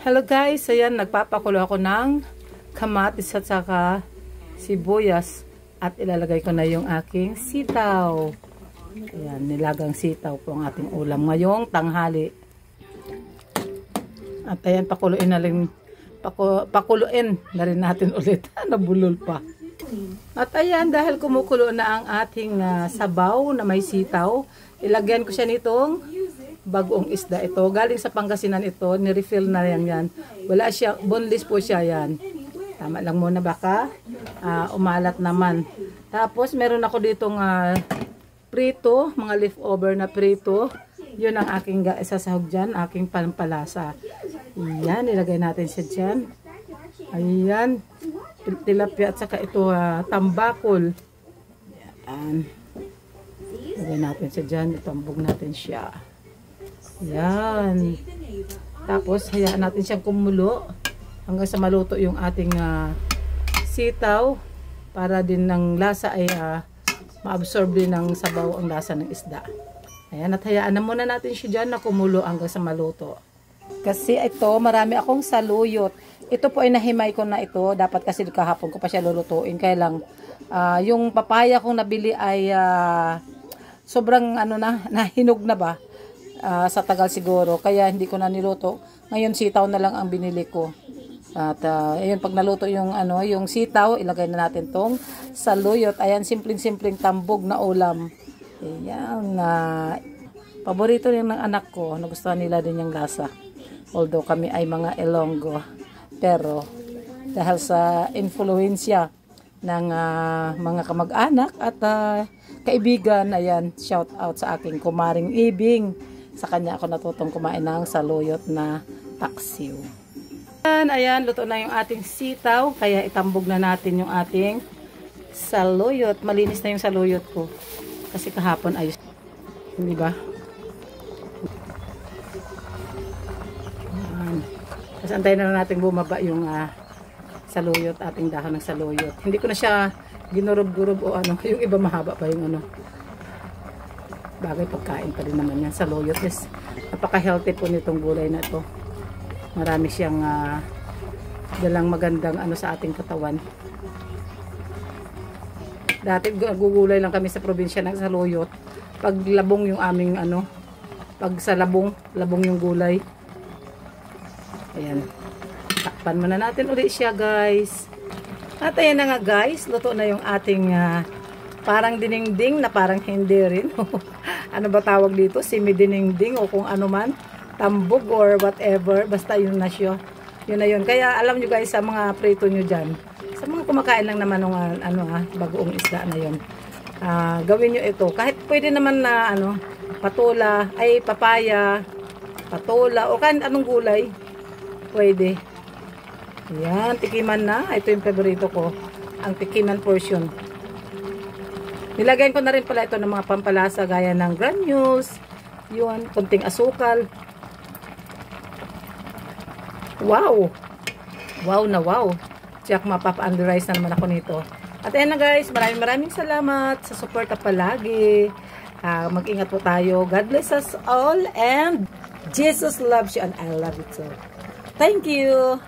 Hello guys, ayan, nagpapakulo ako ng kamatis at saka sibuyas at ilalagay ko na yung aking sitaw. Ayan, nilagang sitaw po ang ating ulam ngayong tanghali. At ayan, pakuluin na rin natin ulit. Nabulol pa. At ayan, dahil kumukulo na ang ating sabaw na may sitaw, ilagyan ko siya nitong bagong isda ito. Galing sa Pangasinan ito, ni-refill na yan. Wala siya, boneless po siya yan. Tama lang muna baka umalat naman. Tapos meron ako ditong prito, mga leftover na prito. Yun ang aking isasahog dyan, aking pampalasa. Ayan, ilagay natin siya dyan. Ayan, tilapia at saka ito tambakol. Ayan. Ilagay natin siya dyan, itambog natin siya. Yan. Tapos, hayaan natin siyang kumulo hanggang sa maluto yung ating sitaw para din ng lasa ay ma-absorb din ng sabaw ang lasa ng isda. Ayan, at hayaan na muna natin siya dyan na kumulo hanggang sa maluto. Kasi ito, marami akong saluyot. Ito po ay nahimay ko na ito. Dapat kasi kahapon ko pa siya lulutuin. Kaya lang, yung papaya kong nabili ay sobrang nahinog na ba? Sa tagal siguro, kaya hindi ko na niluto. Ngayon sitaw na lang ang binili ko. At ayun, pag naluto yung yung sitaw, ilagay na natin tong saluyot. Ayan, simpleng-simpleng tambog na ulam. Ayan, paborito rin ng anak ko. Nagustuhan nila din yung lasa. Although kami ay mga Ilonggo. Pero dahil sa influensya ng mga kamag-anak at kaibigan, ayan, shout out sa aking kumaring Ibing. Sa kanya ako natutong kumain ng saluyot na paksiw. Ayan, luto na yung ating sitaw. Kaya itambog na natin yung ating saluyot. Malinis na yung saluyot ko. Kasi kahapon ayos. Hindi ba? Ayan. Tapos antayin na natin bumaba yung saluyot, ating dahon ng saluyot. Hindi ko na siya ginurob-gurob o yung iba mahaba pa yung bagay pagkain pa rin naman yan. Saluyot is napaka-healthy po nitong gulay na ito. Marami siyang dalang magandang sa ating katawan. Dati gugulay lang kami sa probinsya ng saluyot. Pag labong yung aming pag sa labong yung gulay. Ayan. Takpan muna natin ulit siya, guys. At ayan na nga, guys. Luto na yung ating parang dinengding na parang hindi rin. Ano ba tawag dito? Semi-dinengding o kung ano man. Tambog or whatever. Basta yun na siya. Yun na yun. Kaya alam nyo guys, sa mga prito nyo dyan, sa mga kumakain lang naman ng bagoong isda na yun, gawin nyo ito. Kahit pwede naman na patula, ay papaya, patula, o kahit anong gulay. Pwede. Ayan, tikiman na. Ito yung favorito ko. Ang tikiman portion. Nilagyan ko na rin pala ito ng mga pampalasa gaya ng granules, yun, kunting asukal. Wow! Wow na wow! Check, mapapa-underize na naman ako nito. At ayan na guys, maraming salamat sa suporta palagi. Mag-ingat po tayo. God bless us all and Jesus loves you and I love you too. Thank you!